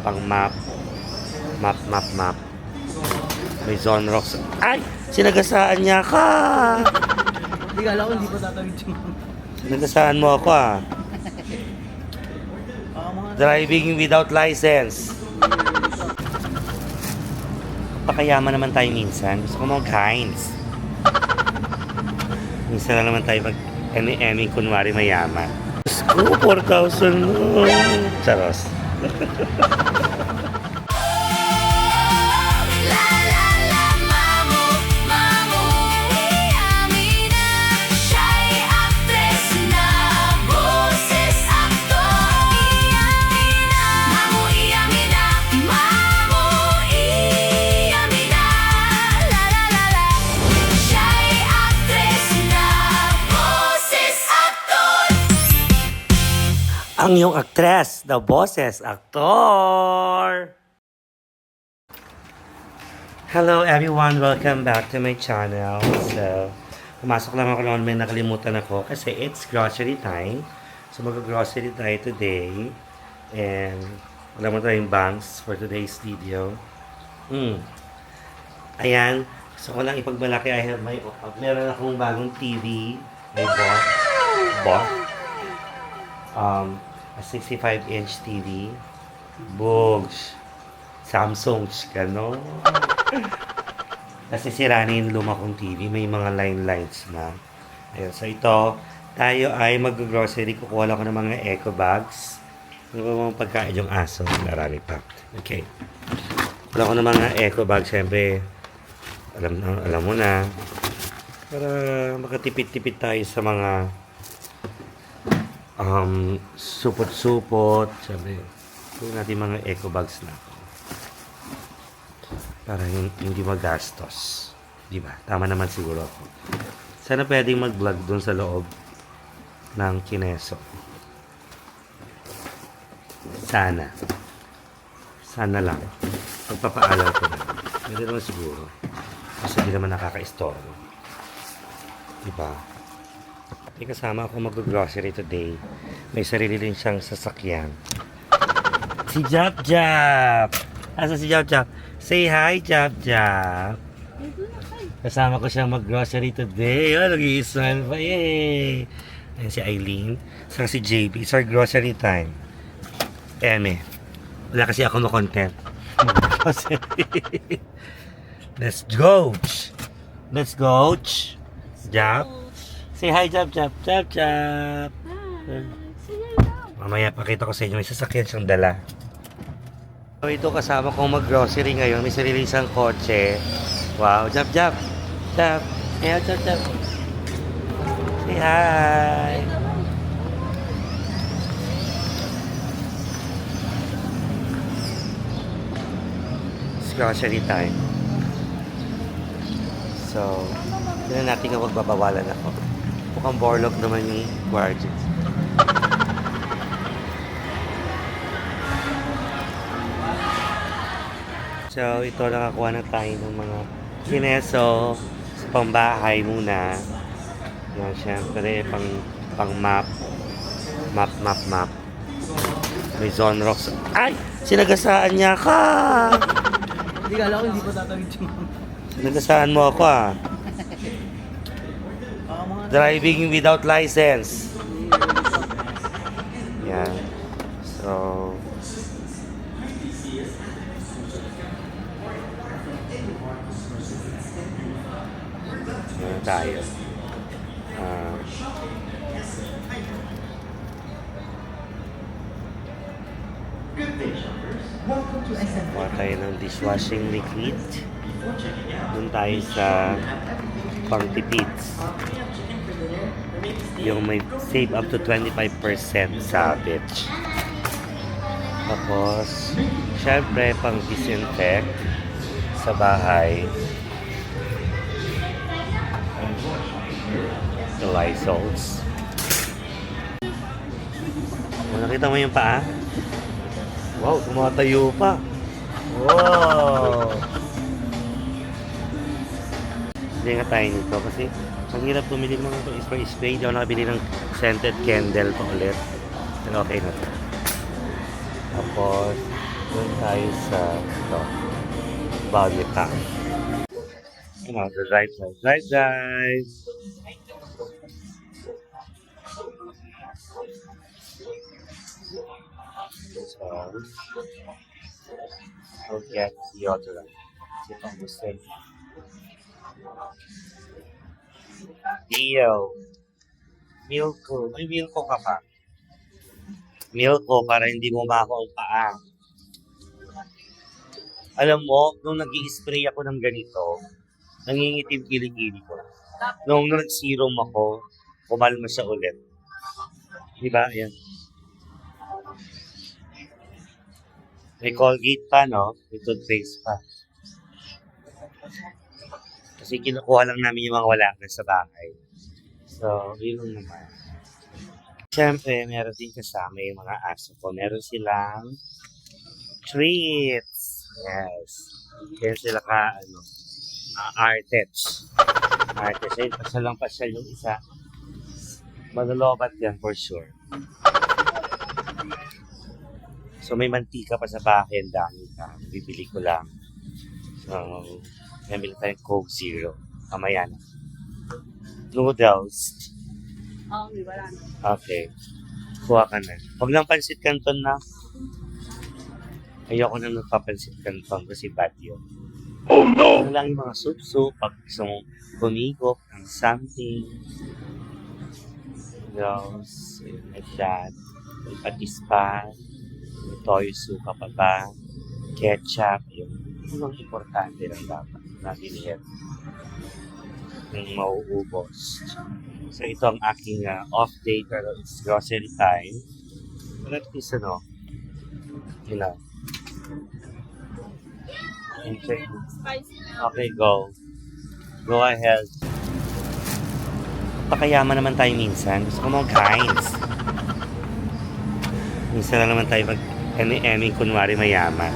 pang map. Map. May zone rocks. Ay! Sinagasaan niya ka! Hindi kala ko hindi pa tatawid yung Sinagasaan mo ako mga Driving without license. Pakayaman naman tayo minsan. Gusto ko mga kinds. Minsan na naman tayo mag-emi-emi kunwari mayaman. Diyos ko, 4,000 mo. Charos. Ang iyong aktres, the boses, aktor! Hello everyone, welcome back to my channel. So, pumasok lang ako noon, may nakalimutan ako kasi it's grocery time. So, mag-grocery tayo today. And, wala mo tayong banks for today's video. Ayan, gusto ko lang ipagmalaki, I have my, meron akong bagong TV. I bought. A 65-inch TV. Bogs. Samsung, gano'n. Kasi sira na yung luma kong TV. May mga lines na. Ayun, so ito, tayo ay mag-grocery. Kukuha lang ko ng mga eco bags. Ano ba mga pagkain yung aso? Marami pa. Okay. Kukuha ko ng mga eco bags. Siyempre, alam mo na. Para makatipid-tipid tayo sa mga supot-supot. Sabi, kunin natin mga eco bags na para hindi magastos. Di ba? Tama naman siguro ako. Sana pwedeng mag-vlog dun sa loob ng Kineso. Sana lang. Pagpapaalam ko na. Pwede naman siguro. Kasi di naman nakaka-istorbo. Di ba? May kasama ako mag-grocery today. May sarili din siyang sasakyan. Si Jap! Asa si Jap? Say hi, Jap! Kasama ko siyang mag-grocery today. Oh, nag-i-smile pa. Yay! Ayan si Eileen. Saka si JB. It's our grocery time. Eme. Wala kasi ako content. Let's go! Jap! Say hi, Jap! Mamaya pakita ko sa inyo, may sasakyan siyang dala. So, ito kasama kong mag-grocery ngayon. May sarili isang kotse. Wow, Jap! Hey, Jap! Say hi! It's grocery time. So, yun na natin kapag babawalan ako. Mukhang borlog naman yung guardians. So, ito nakakuha na tayo ng mga Kineso sa pambahay muna. Yan, syempre, pang map. Map. May zone rocks. Ay! Sinagasaan niya ka! Hindi kala ko hindi pa tatawid yung Sinagasaan mo ako mga Driving without license. Yan. So, yan tayo. Kuha tayo ng dishwashing liquid. Doon tayo sa pang-tipids. Yung may save up to 25% sabit. Tapos, syempre, pang-disinfect sa bahay. The Lysols. Nakita mo yung paa? Wow, tumatayo pa. Wow! Hindi nga tayo nito kasi ang hirap bumili ng mga spray. Hindi ako nakabili ng scented candle pa ulit. Pero okay na to. Tapos, Doon tayo sa ito, Balmitang. The drive. So, I'll get deodorant. Kasi itong gusto. Deal. Milko. May milko ka pa. Milko para hindi mo mako ang paa. Alam mo, nung nag-i-spray ako ng ganito, nangingitim kilikili ko. Nung nag-serum ako, kumalma siya ulit. Diba? Ayan. May Colgate pa, no? May toothpaste pa. Kasi kinukuha lang namin yung mga wala na sa bahay. So, yun lang naman. Siyempre, meron din kasama yung mga aso ko. Meron silang treats. Yes. Kaya sila Artets. Artets. Ayun, pasalang yung isa. Malolobat yan for sure. So, may mantika pa sa bahay. Ang dami ka. Bibili ko lang. So, bibili tayong Coke Zero. Kamaya na. Noodles. Wala na. Okay. Kuha ka na. Huwag lang pansit canton na. Ayoko na nagpapansit canton kasi bad yun. Oh no! Ano lang yung mga soup-soup. Pag gusto mong bumigop ng something. Noodles. Like that. May patis pa. May toyo suka pa ba? Ketchup. Yung importante lang dapat. Natin yung mauubos. So ito ang aking off day pero it's grocery time. But at least enjoy. Okay, go. Go ahead. Pakayaman naman tayo minsan. Gusto ko mag-kinds. Minsan lang naman tayo mag-emi kunwari mayaman.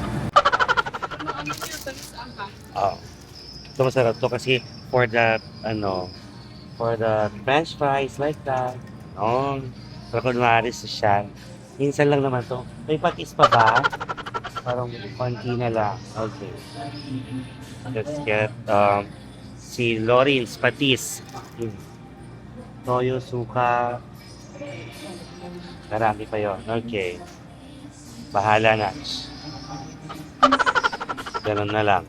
Oh. Ito masarap to kasi for the french fries like that. Pero kunwari social. Minsan lang naman to. May patis pa ba? Parang konti na lang. Okay. Let's get si Lorenz patis. Toyo, suka. Marami pa yun. Okay. Bahala na. Ganun na lang.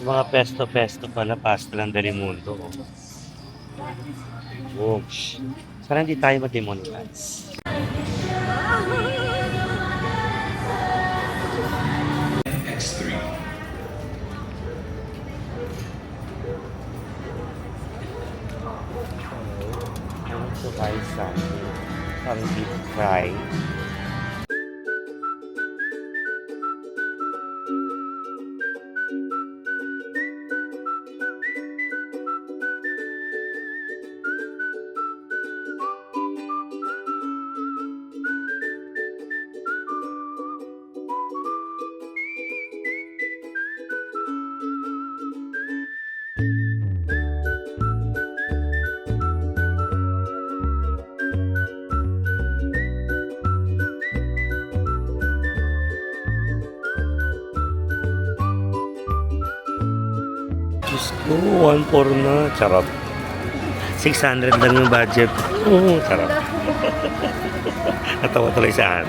Yung mga pesto-pesto pala, pasta lang Dalimundo. Whoosh. Sana hindi tayo mag-demonetize. X3. I want to buy something. Parang deep fry. Diyos ko, 1.4 na. Charot. 600 lang yung budget. Charot. Natawa tuloy sa akin.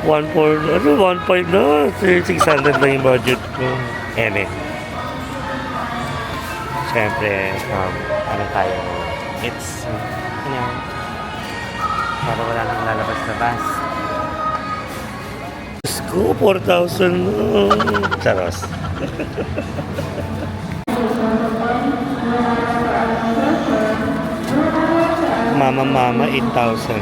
1.5 na. 600 lang yung budget ko. Siyempre, ano tayo? It's, para wala nang lalabas na bus. Diyos ko, 4,000 na. Charos. Mama, 8,000.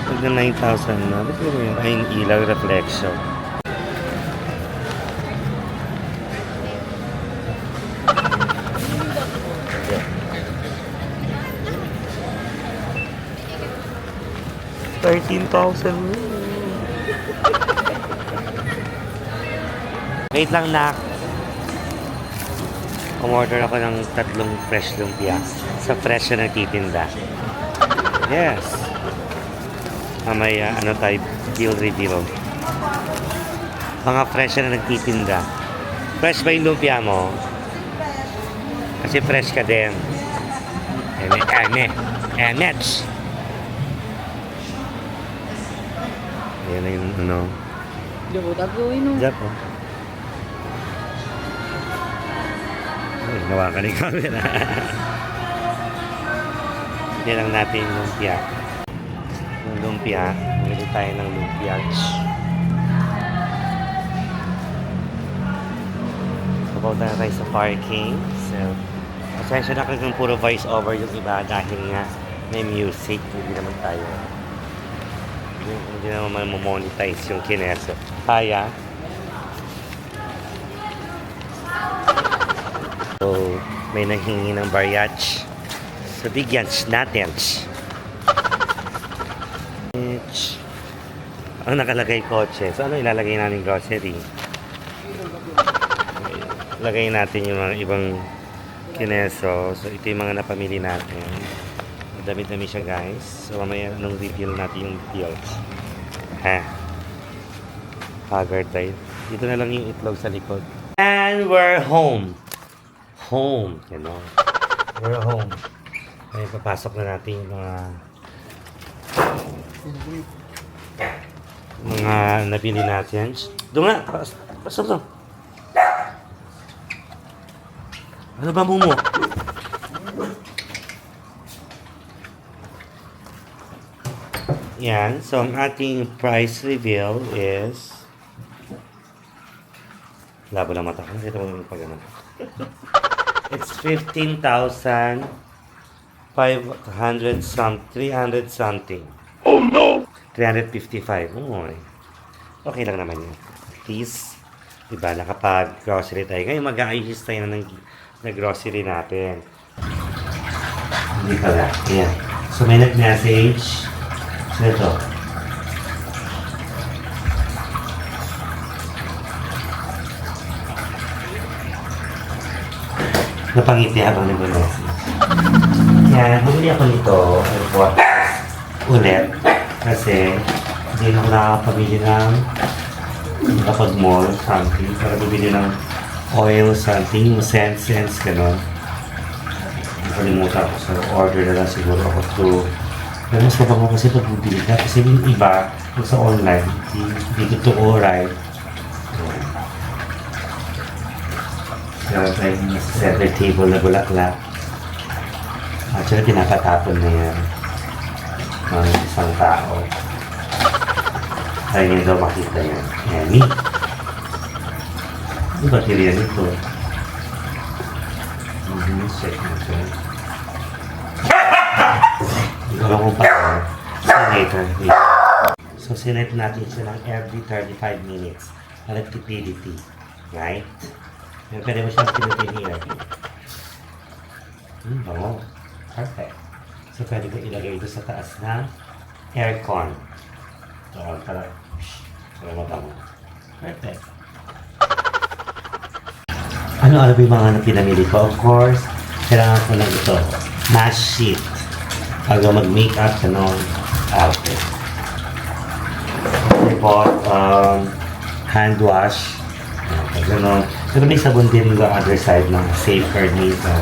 Huwag na 9,000 na. Ba't mo yun? Ay, yung ilaw reflection. $13,000. Wait lang, nak. Umorder ako ng 3 fresh lumpia sa fresh na nagtitinda. Yes. Mamaya, tayo, yung review. Mga fresh na nagtitinda. Fresh ba yung lumpia mo? Kasi fresh ka din. Emets. Ayan na yung ano. Hindi ko taguin no. Diyan po. Ay, nawa ka ni camera. Yan lang natin yung lumpia. Yung lumpia. Nagigit tayo ng lumpia. Papunta na tayo sa parking. So, pasensya na kung puro voice over yung iba dahil nga may music. Hindi naman tayo. Hindi naman monetize yung kineso. Kaya. So, may nanghingi ng baryach. So, bigyan natin. Ang nakalagay kotse. So, ano ilalagay namin grocery? Lagay natin yung mga ibang kineso. So, ito yung mga napamili natin. Dami-dami siya, guys. So, mamaya nung reveal natin yung bills. Ha? Haggard tayo. Dito na lang yung itlog sa likod. And we're home. Home. You know? We're home. Ay, papasok na natin yung mga nabili natin. Doon nga. Pasok doon. Ano ba mo? Yan. So, ang ating price reveal is... Labo lang mata ko. Nakita mo naman pag ano. It's 15,500 300 something. Oh no! 355. Oh, okay lang naman yun. At least, diba, nakapag-grocery tayo. Ngayon, mag-aayos tayo na ng grocery natin. Hindi pala. Ayan. So, may nag-message. So, ito. Napangiti habang nag-message. Yan, bumili ako nito. Ulit. Kasi, hindi na ako nakakapabili ng nakapag-mall, something. Para bumili ng oil, something. Yung cents, gano'n. Nakalimutan ko sa order na lang siguro ako to. Pero mas mabango kasi pag bumili ka. Kasi yung iba, kung sa online, hindi totoo, right? Kaya tayo sa center table na bulaklak. At saka pinapatapon na yan ng isang tao. Kaya niya daw makita yan. Emmy. Ano ba tiriyan ito? Check natin. Hindi ko alam kung paano. Later. So, sinet natin siya ng every 35 minutes. Electricity. Right? Pero pwede mo siyang pinutinian. Bango. Perfect. So, pwede ko ilagay ito sa taas ng aircon. So, para mabango. Perfect. Ano ba yung mga pinamili ko? Of course, kailangan ko lang ito. Mask sheet. Bago mag-makeup, gano'n. Okay. I bought hand wash. Gano'n. Pero may sabon din yung other side ng safeguard nito.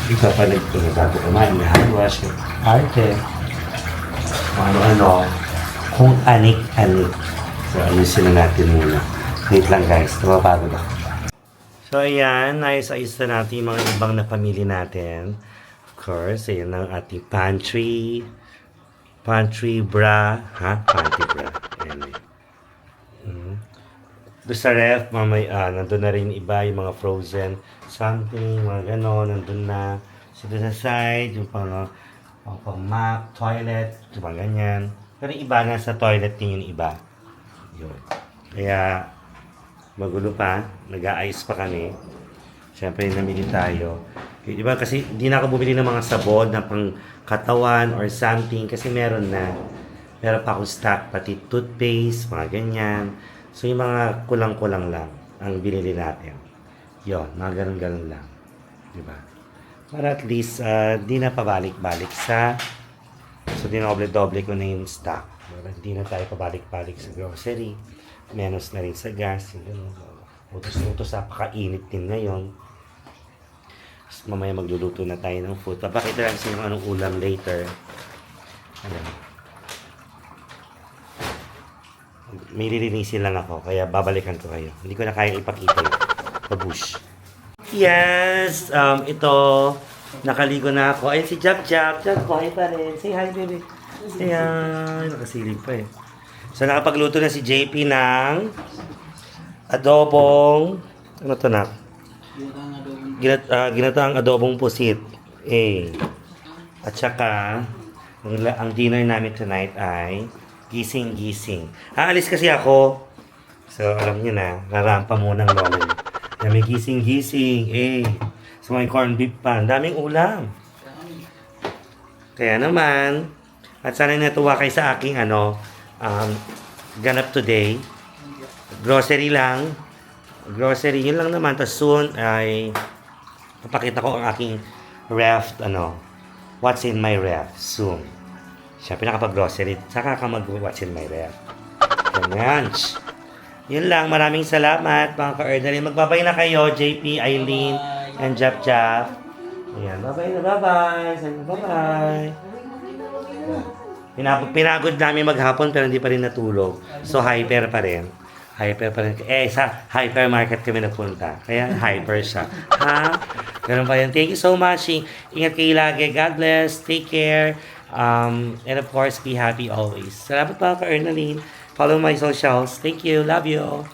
Ito pa rin ito. Bago kumain, may hand wash. Arte. Ano-ano. Kung anik-anik. So, ayusin na natin muna. Wait lang guys. Tumapagod ako. So, ayan. Ayos-ayos na natin yung mga ibang napamili natin. Of course, ayan ang ating pantry. Pantry bra. Ha? Pantry bra. Ayan. Doon sa ref, nandun na rin iba, yung mga frozen something, mga gano'n, nandun na. So, doon sa side, yung pang map, toilet, yung mga ganyan. Pero iba na sa toilet din yung iba. Yun. Kaya, magulo pa, nag-aayos pa kami. Siyempre, namili tayo. Diba kasi hindi na ako bumili ng mga sabon na pang katawan or something kasi meron na. Meron pa akong stock, pati toothpaste, mga ganyan. So, yung mga kulang-kulang lang ang binili natin. Yun, mga ganun-ganun lang. Diba? Para at least, di na pabalik-balik sa... So, dinoble-doble ko na yung stock. hindi na tayo pabalik-balik sa grocery. Menos na rin sa gas. Yung gano'n. Utos-utos sa pakainit din ngayon. Tapos mamaya magluluto na tayo ng food. Papakita lang sa inyo anong ulam later. Ano? May lilinisin lang ako, kaya babalikan ko kayo. Hindi ko na kayang ipakita yun. Pabush. Yes! Ito, nakaligo na ako. Ayun si Jab Jab. Jab, buhay pa rin. Say hi, baby. Say hi. Nakasilip pa eh. So, nakapagluto na si JP ng adobong, ano to na? Ginataang adobong pusit. At saka, ang dinner namin tonight ay gising-gising. Aalis kasi ako. So, alam niyo na, rarampa muna ng lola niyo. Na may gising-gising. So, may corned beef pa. Ang daming ulam. Kaya naman, at sana natuwa kayo sa aking ganap today. Grocery lang. Grocery, yun lang naman. Tapos soon ay papakita ko ang aking ref, what's in my ref soon. Siyempre nakapag-grocery, saka ka mag-what's in my ref. Ganyan. Yun lang, maraming salamat mga ka-ordinary. Magbabay na kayo, JP, Eileen, and Jap Jap. Ayan, bye-bye na, bye-bye. Sabi, bye-bye. Pinagod namin maghapon pero hindi pa rin natulog. So, hyper pa rin. Hyper pa rin. Sa hypermarket kami napunta. Kaya hyper siya. Ha? Ganun pa yan. Thank you so much. Ingat kayo lagi. God bless. Take care. And of course, be happy always. Salamat mga ka-Ernaline. Follow my socials. Thank you. Love you.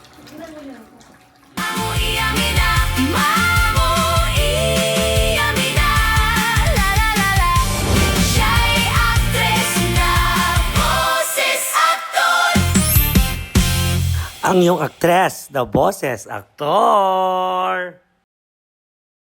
Ang iyong aktres, the boses, aktor.